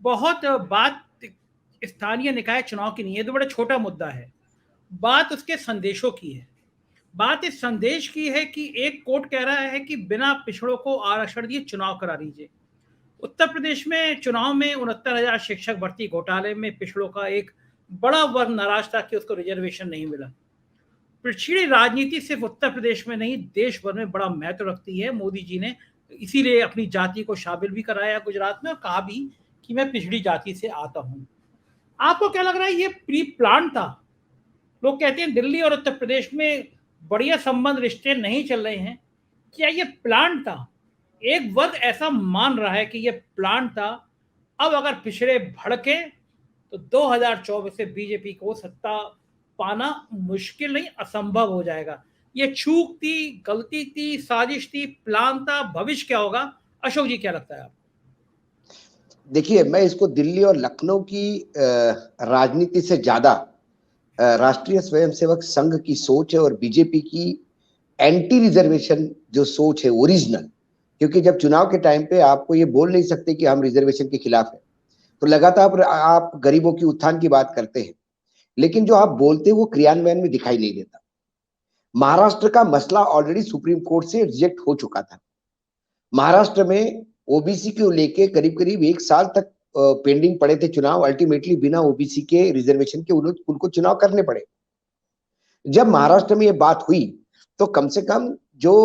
बहुत बात स्थानीय निकाय चुनाव की नहीं है, तो बड़ा छोटा मुद्दा है। बात उसके संदेशों की है। बात इस संदेश की है कि एक कोर्ट कह रहा है कि बिना पिछड़ों को आरक्षण दिए चुनाव करा लीजिए। उत्तर प्रदेश में चुनाव में 69,000 शिक्षक भर्ती घोटाले में पिछड़ों का एक बड़ा वर्ग नाराज था कि उसको रिजर्वेशन नहीं मिला। पिछड़ी राजनीति सिर्फ उत्तर प्रदेश में नहीं, देश भर में बड़ा महत्व रखती है। मोदी जी ने इसीलिए अपनी जाति को शामिल भी कराया गुजरात में और कहा भी कि मैं पिछड़ी जाति से आता हूं। आपको क्या लग रहा है, ये प्री प्लान था? लोग कहते हैं दिल्ली और उत्तर प्रदेश में बढ़िया संबंध, रिश्ते नहीं चल रहे हैं, क्या ये प्लान था? एक वर्ग ऐसा मान रहा है कि ये प्लान था। अब अगर पिछड़े भड़के तो 2024 से बीजेपी को सत्ता पाना मुश्किल नहीं, असंभव हो जाएगा। ये चूक थी, गलती थी, साजिश थी, प्लान था, भविष्य क्या होगा? अशोक जी, क्या लगता है आपको? देखिए, मैं इसको दिल्ली और लखनऊ की राजनीति से ज्यादा राष्ट्रीय स्वयंसेवक संघ की सोच है और बीजेपी की एंटी रिजर्वेशन जो सोच है ओरिजिनल। क्योंकि जब चुनाव के टाइम पे आपको ये बोल नहीं सकते कि हम रिजर्वेशन के खिलाफ है, तो लगातार आप गरीबों की उत्थान की बात करते हैं, लेकिन जो आप बोलते हैं वो क्रियान्वयन में दिखाई नहीं देता। महाराष्ट्र का मसला ऑलरेडी सुप्रीम कोर्ट से रिजेक्ट हो चुका था। महाराष्ट्र में ओबीसी को लेके करीब करीब 1 साल तक पेंडिंग पड़े थे चुनाव। अल्टीमेटली बिना ओबीसी के रिजर्वेशन के उनको चुनाव करने पड़े। जब महाराष्ट्र में ये बात हुई तो कम से कम जो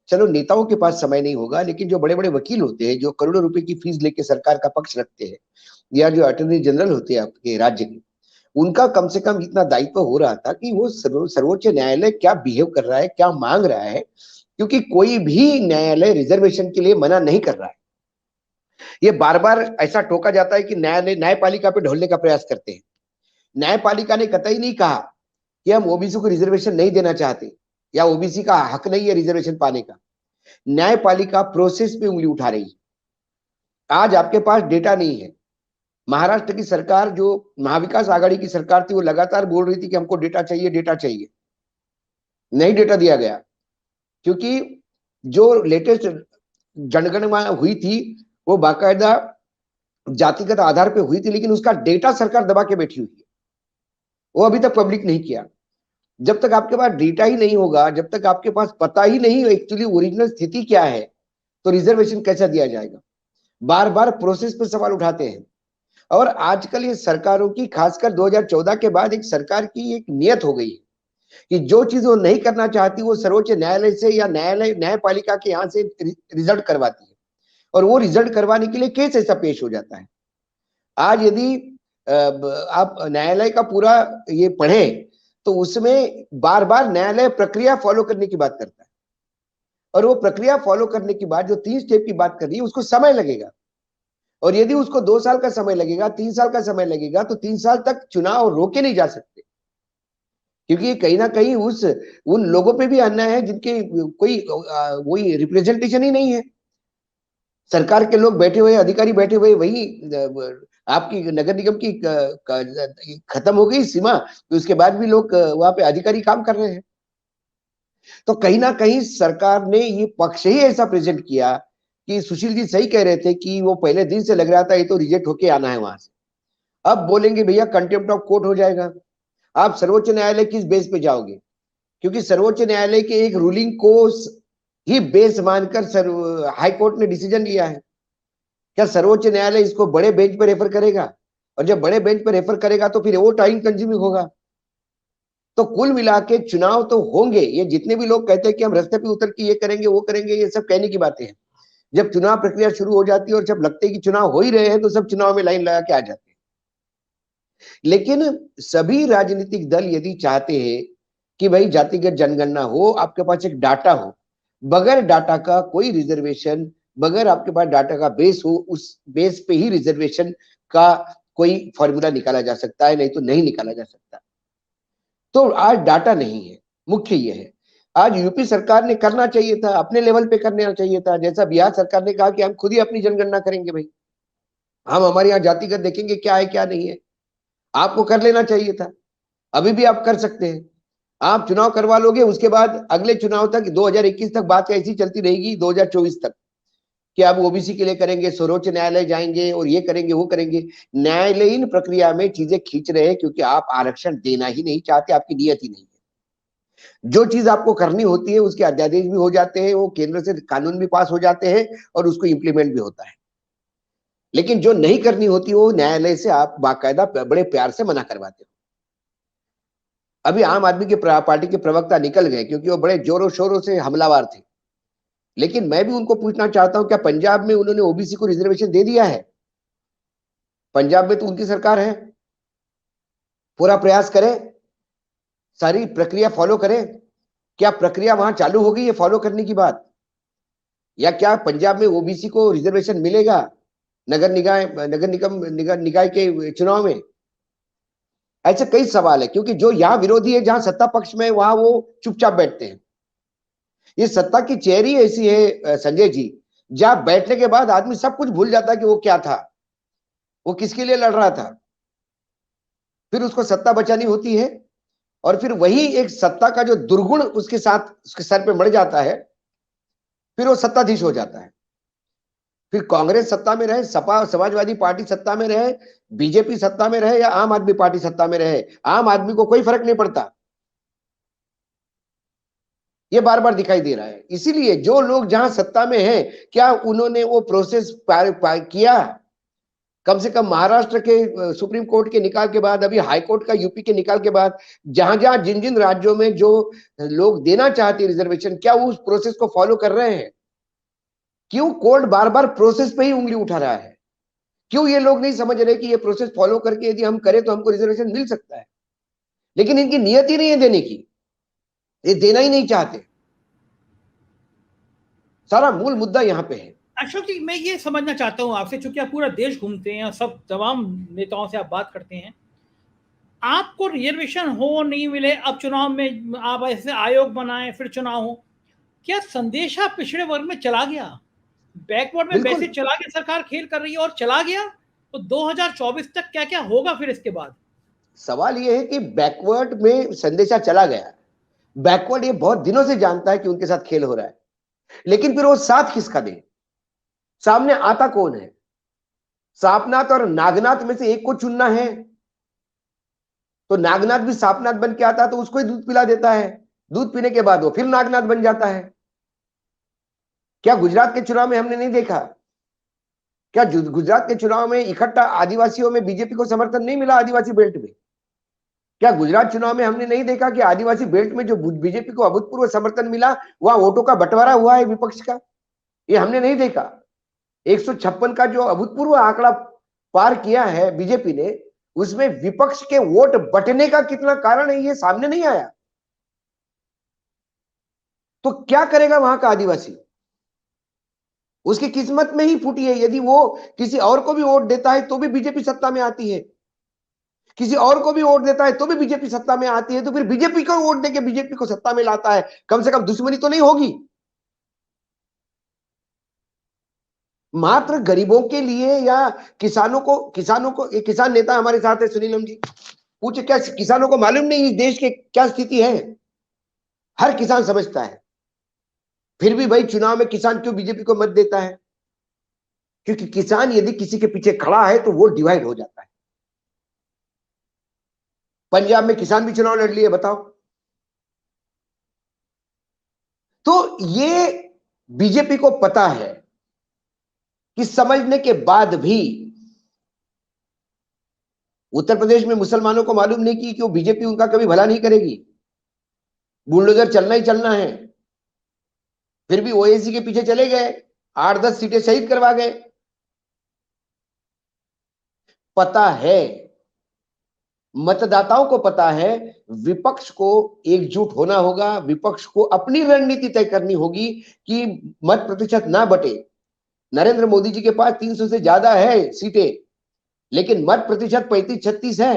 चलो नेताओं के पास समय नहीं होगा, लेकिन जो बड़े बड़े वकील होते हैं, जो करोड़ों रुपए की फीस लेके सरकार का पक्ष रखते हैं, या जो अटॉर्नी जनरल होते हैं आपके राज्य के, उनका कम से कम इतना दायित्व हो रहा था कि वो सर्वोच्च न्यायालय क्या बिहेव कर रहा है, क्या मांग रहा है, क्योंकि कोई भी न्यायालय रिजर्वेशन के लिए मना नहीं कर रहा है। ये बार बार ऐसा टोका जाता है कि न्यायालय न्यायपालिका पे ढोलने का प्रयास करते हैं। न्यायपालिका ने कतई नहीं कहा कि हम ओबीसी को रिजर्वेशन नहीं देना चाहते या ओबीसी का हक नहीं है रिजर्वेशन पाने का। न्यायपालिका प्रोसेस पे उंगली उठा रही है। आज आपके पास डेटा नहीं है। महाराष्ट्र की सरकार, जो महाविकास आघाड़ी की सरकार थी, वो लगातार बोल रही थी कि हमको डेटा चाहिए, डेटा चाहिए। नहीं डेटा दिया गया, क्योंकि जो लेटेस्ट जनगणना हुई थी वो बाकायदा जातिगत आधार पे हुई थी, लेकिन उसका डेटा सरकार दबा के बैठी हुई है। वो अभी तक पब्लिक नहीं किया। जब तक आपके पास डेटा ही नहीं होगा, जब तक आपके पास पता ही नहीं एक्चुअली ओरिजिनल स्थिति क्या है, तो रिजर्वेशन कैसे दिया जाएगा? बार बार प्रोसेस पे सवाल उठाते हैं। और आजकल ये सरकारों की, खासकर 2014 के बाद एक सरकार की एक नियत हो गई है कि जो चीज वो नहीं करना चाहती वो सर्वोच्च न्यायालय से या न्यायपालिका के यहाँ से रिजल्ट करवाती है, और वो रिजल्ट करवाने के लिए केस ऐसा पेश हो जाता है। आज यदि आप न्यायालय का पूरा ये पढ़े तो उसमें बार बार न्यायालय प्रक्रिया फॉलो करने की बात करता है, और वो प्रक्रिया फॉलो करने की बाद जो 3 स्टेप की बात कर रही है उसको समय लगेगा। और यदि उसको 2 साल का समय लगेगा, 3 साल का समय लगेगा, तो 3 साल तक चुनाव रोके नहीं जा सकते, क्योंकि कहीं ना कहीं उन लोगों पे भी अन्याय है जिनके कोई वही रिप्रेजेंटेशन ही नहीं है। सरकार के लोग बैठे हुए, अधिकारी बैठे हुए, वही आपकी नगर निगम की खत्म हो गई सीमा, तो उसके बाद भी लोग वहां पे अधिकारी काम कर रहे हैं। तो कहीं ना कहीं सरकार ने ये पक्ष ही ऐसा प्रेजेंट किया कि सुशील जी सही कह रहे थे कि वो पहले दिन से लग रहा था ये तो रिजेक्ट होके आना है वहां से। अब बोलेंगे भैया कंटेम्प्ट ऑफ कोर्ट हो जाएगा। आप सर्वोच्च न्यायालय किस बेस पे जाओगे? क्योंकि सर्वोच्च न्यायालय के एक रूलिंग को ही बेस मानकर हाई कोर्ट ने डिसीजन लिया है। क्या सर्वोच्च न्यायालय इसको बड़े बेंच पर रेफर करेगा? और जब बड़े बेंच पर रेफर करेगा तो फिर वो टाइम कंज्यूमिंग होगा। तो कुल मिला के चुनाव तो होंगे। ये जितने भी लोग कहते हैं कि हम रास्ते पे उतर के ये करेंगे वो करेंगे, ये सब कहने की बातें हैं। जब चुनाव प्रक्रिया शुरू हो जाती है और जब लगते है कि चुनाव हो ही रहे हैं, तो सब चुनाव में लाइन लगा के आ जाते हैं। लेकिन सभी राजनीतिक दल यदि चाहते हैं कि भाई जातिगत जनगणना हो, आपके पास एक डाटा हो, बगैर डाटा का कोई रिजर्वेशन, बगैर आपके पास डाटा का बेस हो, उस बेस पे ही रिजर्वेशन का कोई फॉर्मूला निकाला जा सकता है, नहीं तो नहीं निकाला जा सकता। तो आज डाटा नहीं है, मुख्य ये है। आज यूपी सरकार ने करना चाहिए था, अपने लेवल पे करना चाहिए था। जैसा बिहार सरकार ने कहा कि हम खुद ही अपनी जनगणना करेंगे, भाई हम हमारे यहाँ जातिगत देखेंगे क्या है क्या नहीं है। आपको कर लेना चाहिए था, अभी भी आप कर सकते हैं। आप चुनाव करवा लोगे, उसके बाद अगले चुनाव तक 2021 तक बात ऐसी चलती रहेगी, 2024 तक, कि अब ओबीसी के लिए करेंगे, सर्वोच्च न्यायालय जाएंगे और ये करेंगे वो करेंगे। न्यायालयीन प्रक्रिया में चीजें खींच रहे हैं क्योंकि आप आरक्षण देना ही नहीं चाहते, आपकी नियत ही नहीं है। जो चीज आपको करनी होती है उसके अध्यादेश भी हो जाते हैं, वो केंद्र से कानून भी पास हो जाते हैं और उसको इंप्लीमेंट भी होता है। लेकिन जो नहीं करनी होती वो न्यायालय से आप बाकायदा बड़े प्यार से मना करवाते हो। अभी आम आदमी के पार्टी के प्रवक्ता निकल गए क्योंकि वो बड़े जोरों शोरों से हमलावर थे, लेकिन मैं भी उनको पूछना चाहता हूं, क्या पंजाब में उन्होंने ओबीसी को रिजर्वेशन दे दिया है? पंजाब में तो उनकी सरकार है, पूरा प्रयास करें, सारी प्रक्रिया फॉलो करें। क्या प्रक्रिया वहां चालू हो गई है फॉलो करने की बात? या क्या पंजाब में ओबीसी को रिजर्वेशन मिलेगा नगर निगम निकाय के चुनाव में? ऐसे कई सवाल है, क्योंकि जो यहां विरोधी है जहां सत्ता पक्ष में वहां वो चुपचाप बैठते हैं। ये सत्ता की चेहरी ऐसी है संजय जी, जहां बैठने के बाद आदमी सब कुछ भूल जाता है कि वो क्या था, वो किसके लिए लड़ रहा था। फिर उसको सत्ता बचानी होती है और फिर वही एक सत्ता का जो दुर्गुण उसके साथ उसके सर पे मर जाता है, फिर वो सत्ताधीश हो जाता है। फिर कांग्रेस सत्ता में रहे, सपा समाजवादी पार्टी सत्ता में रहे, बीजेपी सत्ता में रहे या आम आदमी पार्टी सत्ता में रहे, आम आदमी को कोई फर्क नहीं पड़ता। ये बार बार दिखाई दे रहा है। इसीलिए जो लोग जहां सत्ता में हैं, क्या उन्होंने वो प्रोसेस किया? कम से कम महाराष्ट्र के सुप्रीम कोर्ट के निकाल के बाद, अभी हाई कोर्ट का यूपी के निकाल के बाद, जहां जहां जिन जिन राज्यों में जो लोग देना चाहते हैं रिजर्वेशन, क्या वो उस प्रोसेस को फॉलो कर रहे हैं? क्यों कोर्ट बार बार प्रोसेस पे ही उंगली उठा रहा है? क्यों ये लोग नहीं समझ रहे कि ये प्रोसेस फॉलो करके यदि हम करें तो हमको रिजर्वेशन मिल सकता है? लेकिन इनकी नियत ही नहीं है देने की, ये देना ही नहीं चाहते। सारा मूल मुद्दा यहाँ पे है। अशोक जी, मैं ये समझना चाहता हूं आपसे, चूंकि आप पूरा देश घूमते हैं, सब तमाम नेताओं से आप बात करते हैं, आपको रिजर्वेशन हो नहीं मिले, अब चुनाव में आप ऐसे आयोग बनाए, फिर चुनाव हो, क्या संदेशा पिछड़े वर्ग में चला गया? बैकवर्ड में वैसे चला गया, सरकार खेल कर रही है और चला गया, तो 2024 तक क्या क्या होगा फिर इसके बाद? सवाल ये है कि बैकवर्ड में संदेशा चला गया। बैकवर्ड ये बहुत दिनों से जानता है कि उनके साथ खेल हो रहा है, लेकिन फिर वो साथ किसका दे? सामने आता कौन है? सापनाथ और नागनाथ में से एक को चुनना है, तो नागनाथ भी सापनाथ बन के आता है तो उसको ही दूध पिला देता है, दूध पीने के बाद वो फिर नागनाथ बन जाता है। क्या गुजरात के चुनाव में हमने नहीं देखा? क्या गुजरात के चुनाव में इकट्ठा आदिवासियों में बीजेपी को समर्थन नहीं मिला? आदिवासी बेल्ट में क्या गुजरात चुनाव में हमने नहीं देखा कि आदिवासी बेल्ट में जो बीजेपी को अभूतपूर्व समर्थन मिला, वहां वोटों का बंटवारा हुआ है विपक्ष का? ये हमने नहीं देखा। 156 का जो अभूतपूर्व आंकड़ा पार किया है बीजेपी ने, उसमें विपक्ष के वोट बंटने का कितना कारण है ये सामने नहीं आया। तो क्या करेगा वहां का आदिवासी? उसकी किस्मत में ही फूटी है। यदि वो किसी और को भी वोट देता है तो भी बीजेपी सत्ता में आती है, किसी और को भी वोट देता है तो भी बीजेपी सत्ता में आती है, तो फिर बीजेपी को वोट देके बीजेपी को सत्ता में लाता है, कम से कम दुश्मनी तो नहीं होगी। मात्र गरीबों के लिए या किसानों को एक किसान नेता हमारे साथ है सुनीलम जी, पूछे क्या किसानों को मालूम नहीं इस देश के क्या स्थिति है? हर किसान समझता है, फिर भी भाई चुनाव में किसान क्यों बीजेपी को मत देता है? क्योंकि किसान यदि किसी के पीछे खड़ा है तो वोट डिवाइड हो जाता है। पंजाब में किसान भी चुनाव लड़ लिए, बताओ। तो ये बीजेपी को पता है कि समझने के बाद भी उत्तर प्रदेश में मुसलमानों को मालूम नहीं कि वो बीजेपी उनका कभी भला नहीं करेगी, बुलडोजर चलना ही चलना है। फिर भी ओएसी के पीछे चले गए, 8-10 सीटें शहीद करवा गए। पता है, मतदाताओं को पता है, विपक्ष को एकजुट होना होगा, विपक्ष को अपनी रणनीति तय करनी होगी कि मत प्रतिशत ना बटे। नरेंद्र मोदी जी के पास 300 से ज्यादा है सीटें, लेकिन मत प्रतिशत 35-36 है,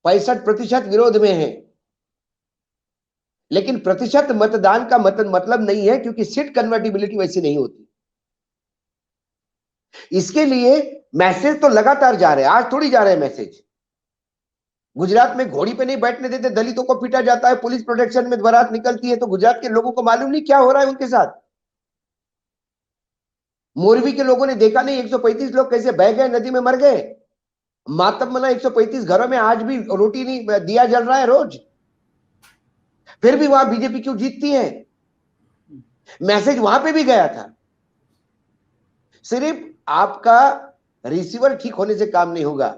65% विरोध में है। लेकिन प्रतिशत मतदान का मतलब नहीं है, क्योंकि सीट कन्वर्टिबिलिटी वैसी नहीं होती। इसके लिए मैसेज तो लगातार जा रहे हैं, आज थोड़ी जा रहे हैं मैसेज। गुजरात में घोड़ी पे नहीं बैठने देते, दलितों को पीटा जाता है, पुलिस प्रोटेक्शन में बारात निकलती है, तो गुजरात के लोगों को मालूम नहीं क्या हो रहा है उनके साथ। मोरबी के लोगों ने देखा नहीं 135 लोग कैसे बह गए, नदी में मर गए। मातम 135 घरों में आज भी रोटी नहीं, दिया जल रहा है रोज, फिर भी वहां बीजेपी क्यों जीतती है? मैसेज वहां पे भी गया था। सिर्फ आपका रिसीवर ठीक होने से काम नहीं होगा,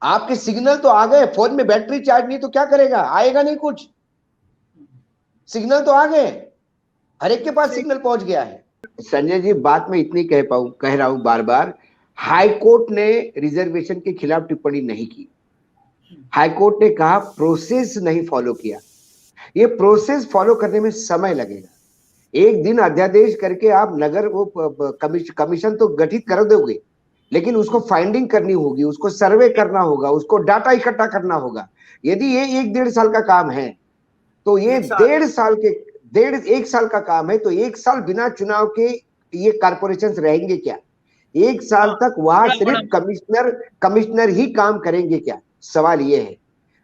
आपके सिग्नल तो आ गए, फोन में बैटरी चार्ज नहीं तो क्या करेगा, आएगा नहीं कुछ। सिग्नल तो आ गए, हर एक के पास सिग्नल पहुंच गया है। संजय जी, बात में इतनी कह रहा हूं बार बार, हाई कोर्ट ने रिजर्वेशन के खिलाफ टिप्पणी नहीं की। हाई कोर्ट ने कहा प्रोसेस नहीं फॉलो किया। ये प्रोसेस फॉलो करने में समय लगेगा। एक दिन अध्यादेश करके आप नगर वो कमीशन तो गठित कर दोगे, लेकिन उसको फाइंडिंग करनी होगी, उसको सर्वे करना होगा, उसको डाटा इकट्ठा करना होगा। यदि ये 1-1.5 साल का काम है तो ये 1.5 साल का काम है, तो 1 साल बिना चुनाव के ये कारपोरेशन रहेंगे क्या? 1 साल तक वहां सिर्फ कमिश्नर ही काम करेंगे क्या? सवाल ये है।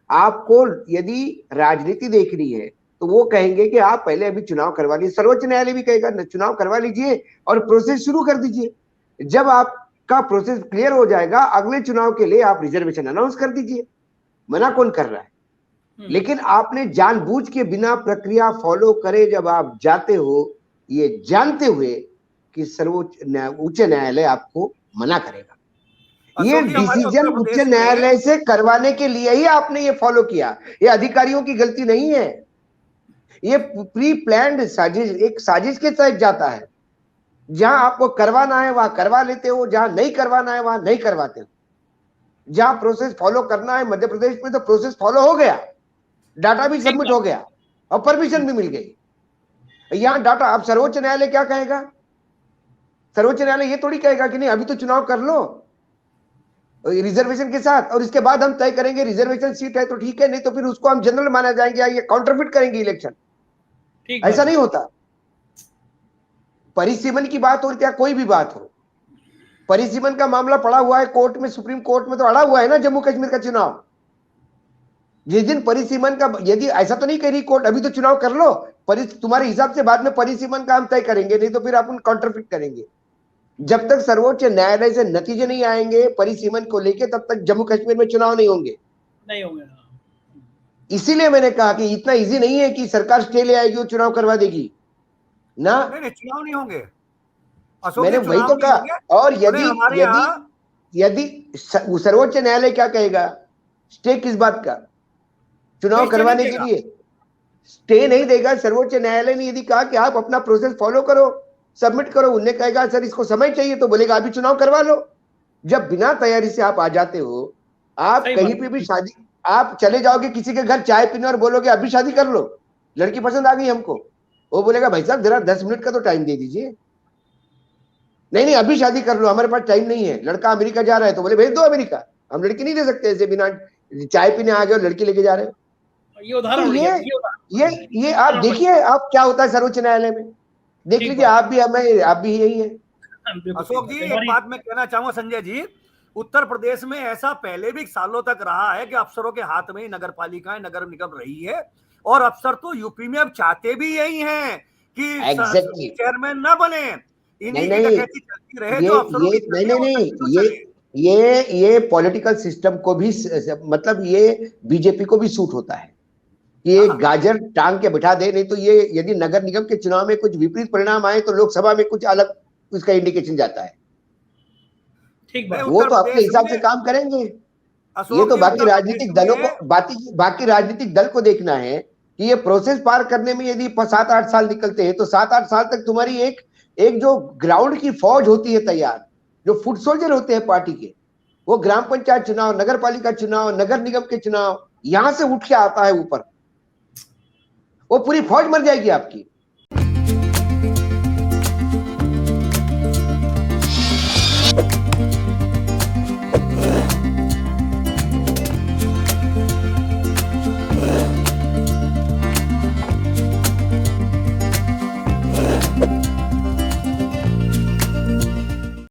आपको यदि राजनीति देखनी है तो वो कहेंगे कि आप पहले अभी चुनाव करवा लीजिए। सर्वोच्च न्यायालय भी कहेगा चुनाव करवा लीजिए और प्रोसेस शुरू कर दीजिए। जब आपका प्रोसेस क्लियर हो जाएगा, अगले चुनाव के लिए आप रिजर्वेशन अनाउंस कर दीजिए। मना कौन कर रहा है? लेकिन आपने जानबूझ के बिना प्रक्रिया फॉलो करे जब आप जाते हो, ये जानते हुए कि उच्च न्यायालय आपको मना करेगा। ये डिसीजन उच्च न्यायालय से करवाने के लिए ही आपने ये फॉलो किया। ये अधिकारियों की गलती नहीं है, ये प्री प्लान्ड साजिश, एक साजिश के तहत जाता है। जहां आपको करवाना है वहां करवा लेते हो, जहां नहीं करवाना है वहां नहीं करवाते हो। जहां प्रोसेस फॉलो करना है, मध्य प्रदेश में तो प्रोसेस फॉलो हो गया, डाटा भी सबमिट हो गया और परमिशन भी मिल गई। यहां डाटा, अब सर्वोच्च न्यायालय क्या कहेगा? सर्वोच्च न्यायालय ये थोड़ी कहेगा कि नहीं अभी तो चुनाव कर लो रिजर्वेशन के साथ, और इसके बाद हम तय करेंगे रिजर्वेशन सीट है तो ठीक है, नहीं तो फिर उसको हम जनरल माना जाएंगे या ये काउंटरफिट करेंगे इलेक्शन। ऐसा नहीं होता। परिसीमन की बात हो या कोई भी बात हो, परिसीमन का मामला पड़ा हुआ है कोर्ट में, सुप्रीम कोर्ट में तो अड़ा हुआ है ना जम्मू कश्मीर का चुनाव। जिस दिन परिसीमन का, यदि ऐसा तो नहीं कह रही कोर्ट अभी तो चुनाव कर लो, तुम्हारे हिसाब से बाद में परिसीमन का हम तय करेंगे, नहीं तो फिर अपन काउंटरफिट करेंगे। जब तक सर्वोच्च न्यायालय से नतीजे नहीं आएंगे परिसीमन को लेके, तब तक जम्मू कश्मीर में चुनाव नहीं होंगे। इसीलिए मैंने कहा कि इतना इजी नहीं है कि सरकार स्टे ले आएगी और चुनाव करवा देगी ना। नहीं, चुनाव नहीं होंगे। मैंने वही तो कहा। और यदि सर्वोच्च न्यायालय क्या कहेगा, स्टे किस बात का? चुनाव करवाने के लिए स्टे नहीं देगा। सर्वोच्च न्यायालय ने यदि कहा कि आप अपना प्रोसेस फॉलो करो, सबमिट करो, उन्हें कहेगा सर इसको समय चाहिए, तो बोलेगा अभी चुनाव करवा लो। जब बिना तैयारी से आप आ जाते हो, आप कहीं पे भी शादी, आप चले जाओगे किसी के घर चाय पीने और बोलोगे अभी शादी कर लो, लड़की पसंद आ गई हमको, वो बोलेगा भाई साहब जरा 10 मिनट का तो टाइम दे दीजिए। नहीं अभी शादी कर लो, हमारे पास टाइम नहीं है। लड़का अमेरिका जा रहा है तो बोले भेज दो अमेरिका, हम लड़की नहीं दे सकते ऐसे बिना चाय पीने आ गए और लड़की लेके जा रहे हो। ये उदाहरण, ये आप देखिए आप क्या होता है सर्वोच्च न्यायालय में, देख लीजिए। आप भी यही है। अशोक जी, एक बात मैं कहना चाहूंगा संजय जी, उत्तर प्रदेश में ऐसा पहले भी सालों तक रहा है कि अफसरों के हाथ में ही नगर पालिकाएं, नगर निगम रही है, और अफसर तो यूपी में अब चाहते भी यही हैं कि चेयरमैन ना बने, ये पॉलिटिकल सिस्टम को भी, मतलब ये बीजेपी को भी सूट होता है कि ये गाजर टांग के बिठा दे। नहीं तो ये यदि नगर निगम के चुनाव में कुछ विपरीत परिणाम आए तो लोकसभा में कुछ अलग उसका इंडिकेशन जाता है। ठीक बात, वो तो अपने हिसाब से काम करेंगे। ये तो बाकी राजनीतिक दलों को, बाकी राजनीतिक दल को देखना है कि ये प्रोसेस पार करने में यदि 7-8 साल निकलते हैं तो 7-8 साल तक तुम्हारी एक जो ग्राउंड की फौज होती है तैयार, जो फुट सोल्जर होते हैं पार्टी के, वो ग्राम पंचायत चुनाव, नगर पालिका चुनाव, नगर निगम के चुनाव, यहां से उठ के आता है ऊपर, वो पूरी फौज मर जाएगी आपकी।